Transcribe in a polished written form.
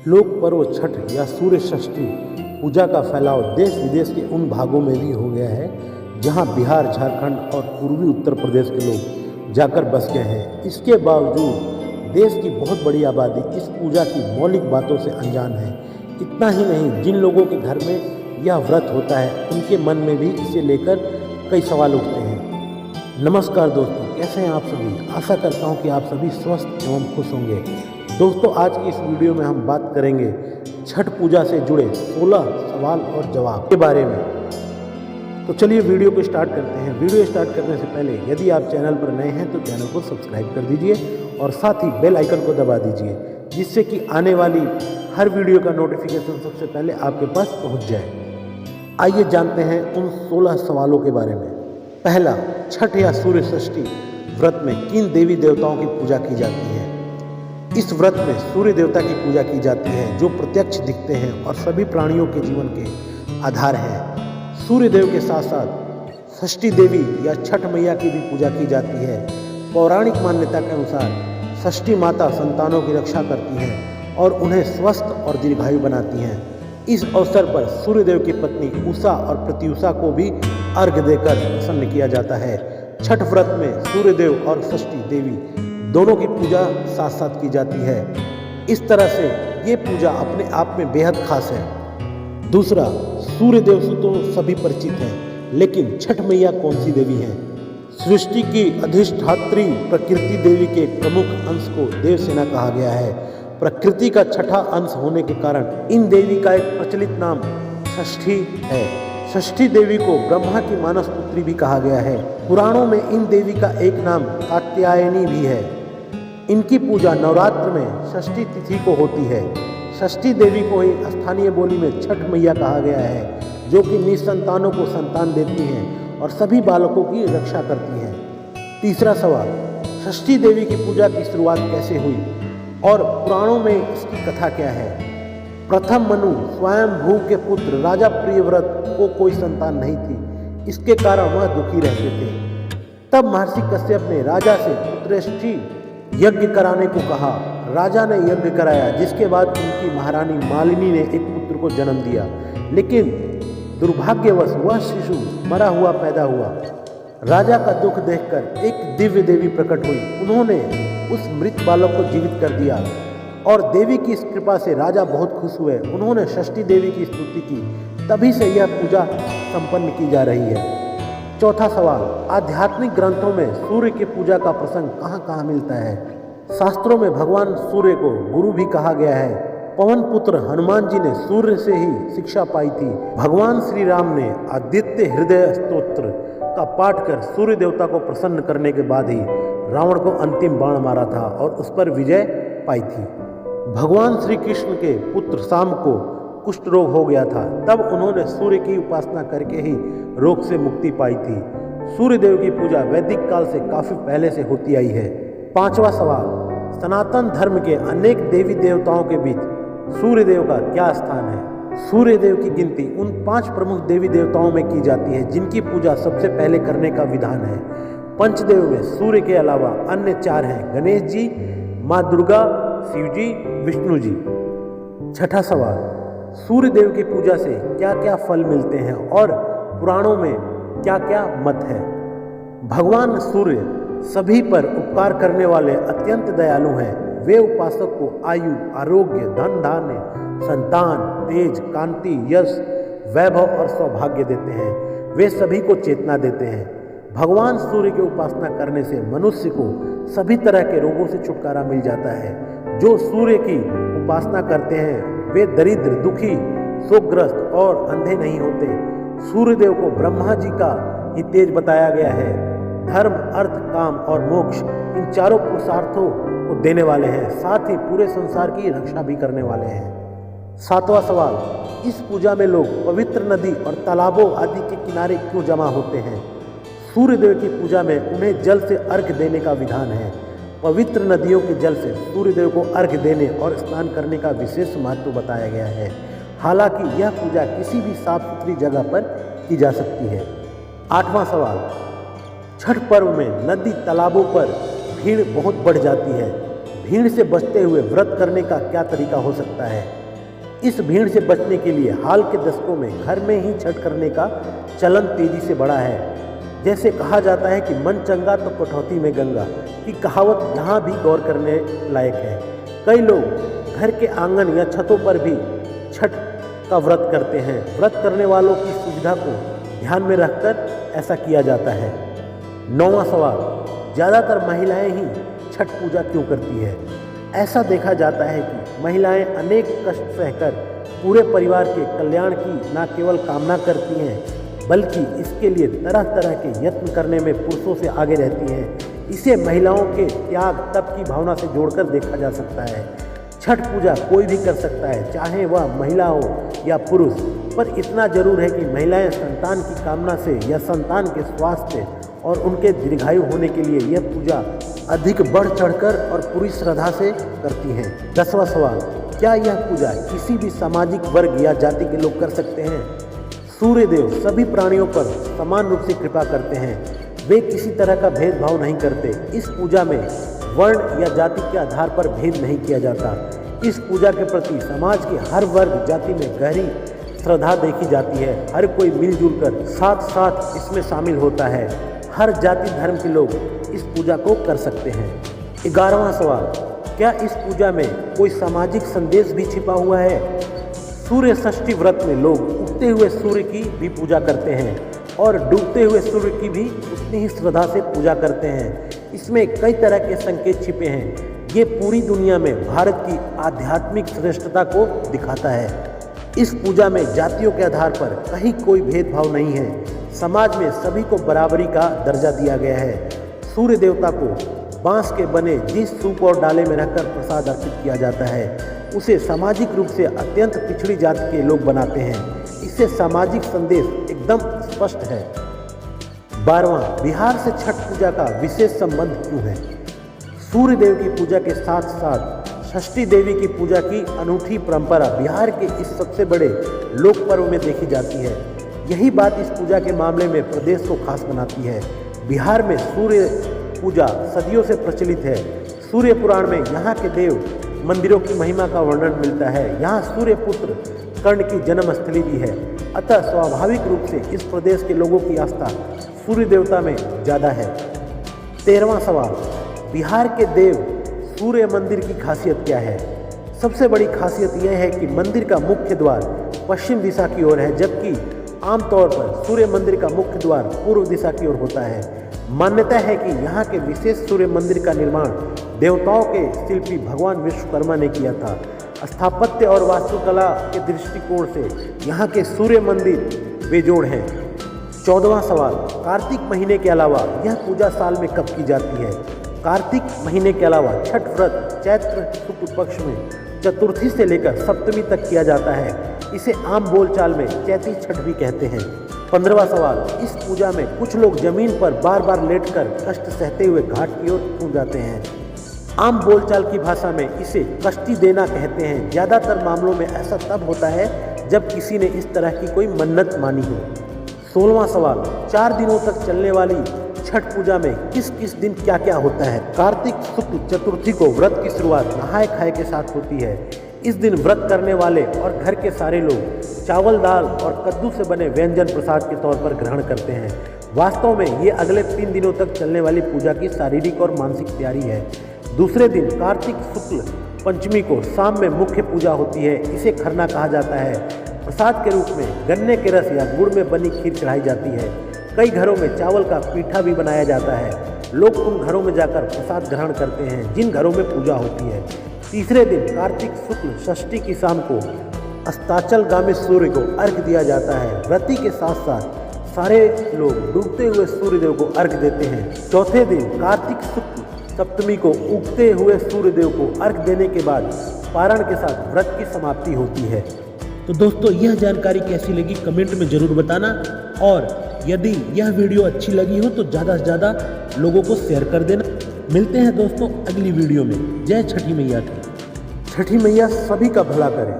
लोक पर्व छठ या सूर्य षष्ठी पूजा का फैलाव देश विदेश के उन भागों में भी हो गया है जहां बिहार, झारखंड और पूर्वी उत्तर प्रदेश के लोग जाकर बस गए हैं। इसके बावजूद देश की बहुत बड़ी आबादी इस पूजा की मौलिक बातों से अनजान है। इतना ही नहीं, जिन लोगों के घर में यह व्रत होता है उनके मन में भी इसे लेकर कई सवाल उठते हैं। नमस्कार दोस्तों, कैसे हैं आप सभी? आशा करता हूं कि आप सभी स्वस्थ एवं खुश होंगे। दोस्तों, आज की इस वीडियो में हम बात करेंगे छठ पूजा से जुड़े 16 सवाल और जवाब के बारे में। तो चलिए वीडियो को स्टार्ट करते हैं। वीडियो स्टार्ट करने से पहले यदि आप चैनल पर नए हैं तो चैनल को सब्सक्राइब कर दीजिए और साथ ही बेल आइकन को दबा दीजिए, जिससे कि आने वाली हर वीडियो का नोटिफिकेशन सबसे पहले आपके पास पहुंच जाए। आइए जानते हैं उन 16 सवालों के बारे में। पहला, छठ या सूर्य षष्ठी व्रत में किन देवी देवताओं की पूजा की जाती है? इस व्रत में सूर्य देवता की पूजा की जाती है, जो प्रत्यक्ष दिखते हैं और सभी प्राणियों के जीवन के आधार हैं। सूर्य देव के साथ साथ षष्ठी देवी या छठ मैया की भी पूजा की जाती है। पौराणिक मान्यता के अनुसार षष्ठी माता संतानों की रक्षा करती हैं और उन्हें स्वस्थ और दीर्घायु बनाती हैं। इस अवसर पर सूर्यदेव की पत्नी उषा और प्रत्युषा को भी अर्घ्य देकर प्रसन्न किया जाता है। छठ व्रत में सूर्यदेव और षष्ठी देवी दोनों की पूजा साथ साथ की जाती है। इस तरह से ये पूजा अपने आप में बेहद खास है। दूसरा, सूर्यदेव से तो सभी परिचित हैं, लेकिन छठ मैया कौन सी देवी हैं? सृष्टि की अधिष्ठात्री प्रकृति देवी के प्रमुख अंश को देवसेना कहा गया है। प्रकृति का छठा अंश होने के कारण इन देवी का एक प्रचलित नाम षष्ठी है। षष्ठी देवी को ब्रह्मा की मानस पुत्री भी कहा गया है। पुराणों में इन देवी का एक नाम कात्यायनी भी है। इनकी पूजा नवरात्र में षष्ठी तिथि को होती है। षष्ठी देवी को ही स्थानीय बोली में छठ मैया कहा गया है, जो कि निसंतानों को संतान देती हैं और सभी बालकों की रक्षा करती हैं। तीसरा सवाल, षष्ठी देवी की पूजा की शुरुआत कैसे हुई और पुराणों में इसकी कथा क्या है? प्रथम मनु स्वयं भू के पुत्र राजा प्रियव्रत को कोई संतान नहीं थी। इसके कारण वह दुखी रहते थे। तब महर्षि कश्यप ने राजा से पुत्रेष्ठी यज्ञ कराने को कहा। राजा ने यज्ञ कराया, जिसके बाद उनकी महारानी मालिनी ने एक पुत्र को जन्म दिया, लेकिन दुर्भाग्यवश वह शिशु मरा हुआ पैदा हुआ। राजा का दुख देखकर एक दिव्य देवी प्रकट हुई। उन्होंने उस मृत बालक को जीवित कर दिया और देवी की इस कृपा से राजा बहुत खुश हुए। उन्होंने षष्ठी देवी की स्तुति की। तभी से यह पूजा संपन्न की जा रही है। चौथा सवाल, आध्यात्मिक ग्रंथों में सूर्य की पूजा का प्रसंग कहाँ कहाँ मिलता है? शास्त्रों में भगवान सूर्य को गुरु भी कहा गया है। पवन पुत्र हनुमान जी ने सूर्य से ही शिक्षा पाई थी। भगवान श्री राम ने आदित्य हृदय स्तोत्र का पाठ कर सूर्य देवता को प्रसन्न करने के बाद ही रावण को अंतिम बाण मारा था और उस पर विजय पाई थी। भगवान श्री कृष्ण के पुत्र शाम को कुष्ठ रोग हो गया था। तब उन्होंने सूर्य की उपासना करके ही रोग से मुक्ति पाई थी। सूर्य देव की पूजा वैदिक काल से काफी पहले से होती आई है। पांचवा सवाल, सनातन धर्म के अनेक देवी देवताओं के बीच सूर्य देव का क्या स्थान है? सूर्य देव की गिनती उन 5 प्रमुख देवी देवताओं में की जाती है जिनकी पूजा सबसे पहले करने का विधान है। पंचदेव में सूर्य के अलावा अन्य 4 हैं: गणेश जी, माँ दुर्गा, शिव जी, विष्णु जी। छठा सवाल, सूर्य देव की पूजा से क्या क्या फल मिलते हैं और पुराणों में क्या क्या मत है? भगवान सूर्य सभी पर उपकार करने वाले अत्यंत दयालु हैं। वे उपासक को आयु, आरोग्य, धन धान्य, संतान, तेज, कांति, यश, वैभव और सौभाग्य देते हैं। वे सभी को चेतना देते हैं। भगवान सूर्य की उपासना करने से मनुष्य को सभी तरह के रोगों से छुटकारा मिल जाता है। जो सूर्य की उपासना करते हैं वे दरिद्र, दुखी, शोकग्रस्त और अंधे नहीं होते। सूर्यदेव को ब्रह्मा जी का ही तेज बताया गया है। धर्म, अर्थ, काम और मोक्ष, इन चारों पुरुषार्थों को देने वाले हैं, साथ ही पूरे संसार की रक्षा भी करने वाले हैं। सातवां सवाल, इस पूजा में लोग पवित्र नदी और तालाबों आदि के किनारे क्यों जमा होते हैं? सूर्यदेव की पूजा में उन्हें जल से अर्घ्य देने का विधान है। पवित्र नदियों के जल से सूर्यदेव को अर्घ्य देने और स्नान करने का विशेष महत्व बताया गया है। हालांकि यह पूजा किसी भी साफ सुथरी जगह पर की जा सकती है। आठवां सवाल, छठ पर्व में नदी तालाबों पर भीड़ बहुत बढ़ जाती है। भीड़ से बचते हुए व्रत करने का क्या तरीका हो सकता है। इस भीड़ से बचने के लिए हाल के दशकों में घर में ही छठ करने का चलन तेजी से बढ़ा है। जैसे कहा जाता है कि मन चंगा तो कटौती में गंगा की कहावत यहाँ भी गौर करने लायक है। कई लोग घर के आंगन या छतों पर भी छठ का व्रत करते हैं। व्रत करने वालों की सुविधा को ध्यान में रखकर ऐसा किया जाता है। 9वां सवाल, ज़्यादातर महिलाएं ही छठ पूजा क्यों करती है। ऐसा देखा जाता है कि महिलाएं अनेक कष्ट सहकर पूरे परिवार के कल्याण की न केवल कामना करती हैं बल्कि इसके लिए तरह तरह के यत्न करने में पुरुषों से आगे रहती हैं। इसे महिलाओं के त्याग तप की भावना से जोड़कर देखा जा सकता है। छठ पूजा कोई भी कर सकता है, चाहे वह महिला हो या पुरुष, पर इतना जरूर है कि महिलाएं संतान की कामना से या संतान के स्वास्थ्य और उनके दीर्घायु होने के लिए यह पूजा अधिक बढ़ चढ़कर और पूरी श्रद्धा से करती हैं। 10वां सवाल, क्या यह पूजा किसी भी सामाजिक वर्ग या जाति के लोग कर सकते हैं। सूर्यदेव सभी प्राणियों पर समान रूप से कृपा करते हैं। वे किसी तरह का भेदभाव नहीं करते। इस पूजा में वर्ण या जाति के आधार पर भेद नहीं किया जाता। इस पूजा के प्रति समाज के हर वर्ग जाति में गहरी श्रद्धा देखी जाती है। हर कोई मिलजुल कर साथ साथ इसमें शामिल होता है। हर जाति धर्म के लोग इस पूजा को कर सकते हैं। 11वां सवाल, क्या इस पूजा में कोई सामाजिक संदेश भी छिपा हुआ है। सूर्य षष्ठी व्रत में लोग उगते हुए सूर्य की भी पूजा करते हैं और डूबते हुए सूर्य की भी उतनी ही श्रद्धा से पूजा करते हैं। इसमें कई तरह के संकेत छिपे हैं। ये पूरी दुनिया में भारत की आध्यात्मिक श्रेष्ठता को दिखाता है। इस पूजा में जातियों के आधार पर कहीं कोई भेदभाव नहीं है। समाज में सभी को बराबरी का दर्जा दिया गया है। सूर्य देवता को बांस के बने जिस सूप और डाले में रखकर प्रसाद अर्पित किया जाता है उसे सामाजिक रूप से अत्यंत पिछड़ी जाति के लोग बनाते हैं। इससे सामाजिक संदेश एकदम स्पष्ट है। 12वां, बिहार से छठ पूजा का विशेष संबंध क्यों है। सूर्य देव की पूजा के साथ साथ षष्ठी देवी की पूजा की अनूठी परंपरा बिहार के इस सबसे बड़े लोक पर्व में देखी जाती है। यही बात इस पूजा के मामले में प्रदेश को खास बनाती है। बिहार में सूर्य पूजा सदियों से प्रचलित है। सूर्य पुराण में यहाँ के देव मंदिरों की महिमा का वर्णन मिलता है। यहाँ सूर्य पुत्र कर्ण की जन्मस्थली भी है। अतः स्वाभाविक रूप से इस प्रदेश के लोगों की आस्था सूर्य देवता में ज़्यादा है। 13वां सवाल, बिहार के देव सूर्य मंदिर की खासियत क्या है। सबसे बड़ी खासियत यह है कि मंदिर का मुख्य द्वार पश्चिम दिशा की ओर है, जबकि आमतौर पर सूर्य मंदिर का मुख्य द्वार पूर्व दिशा की ओर होता है। मान्यता है कि यहाँ के विशेष सूर्य मंदिर का निर्माण देवताओं के शिल्पी भगवान विश्वकर्मा ने किया था। स्थापत्य और वास्तुकला के दृष्टिकोण से यहाँ के सूर्य मंदिर बेजोड़ हैं। 14वां सवाल, कार्तिक महीने के अलावा यह पूजा साल में कब की जाती है। कार्तिक महीने के अलावा छठ व्रत चैत्र शुक्ल पक्ष में चतुर्थी से लेकर सप्तमी तक किया जाता है। इसे आम बोलचाल में चैती छठ भी कहते हैं। 15वां सवाल, इस पूजा में कुछ लोग जमीन पर बार बार लेटकर कष्ट सहते हुए घाट की ओर कूद जाते हैं। आम बोलचाल की भाषा में इसे कष्टी देना कहते हैं। ज़्यादातर मामलों में ऐसा तब होता है जब किसी ने इस तरह की कोई मन्नत मानी हो। 16वां सवाल, 4 दिनों तक चलने वाली छठ पूजा में किस किस दिन क्या क्या होता है। कार्तिक शुक्ल चतुर्थी को व्रत की शुरुआत नहाय खाए के साथ होती है। इस दिन व्रत करने वाले और घर के सारे लोग चावल दाल और कद्दू से बने व्यंजन प्रसाद के तौर पर ग्रहण करते हैं। वास्तव में ये अगले 3 दिनों तक चलने वाली पूजा की शारीरिक और मानसिक तैयारी है। दूसरे दिन कार्तिक शुक्ल पंचमी को शाम में मुख्य पूजा होती है। इसे खरना कहा जाता है। प्रसाद के रूप में गन्ने के रस या गुड़ में बनी खीर चढ़ाई जाती है। कई घरों में चावल का पीठा भी बनाया जाता है। लोग उन घरों में जाकर प्रसाद ग्रहण करते हैं जिन घरों में पूजा होती है। तीसरे दिन कार्तिक शुक्ल षष्ठी की शाम को अस्ताचलगामी सूर्य को अर्घ्य दिया जाता है। व्रती के साथ साथ सारे लोग डूबते हुए सूर्यदेव को अर्घ्य देते हैं। चौथे दिन कार्तिक शुक्ल सप्तमी को उगते हुए सूर्यदेव को अर्घ्य देने के बाद पारण के साथ व्रत की समाप्ति होती है। तो दोस्तों, यह जानकारी कैसी लगी कमेंट में ज़रूर बताना, और यदि यह वीडियो अच्छी लगी हो तो ज़्यादा से ज़्यादा लोगों को शेयर कर देना। मिलते हैं दोस्तों अगली वीडियो में। जय छठी मैया की। छठी मैया सभी का भला करे।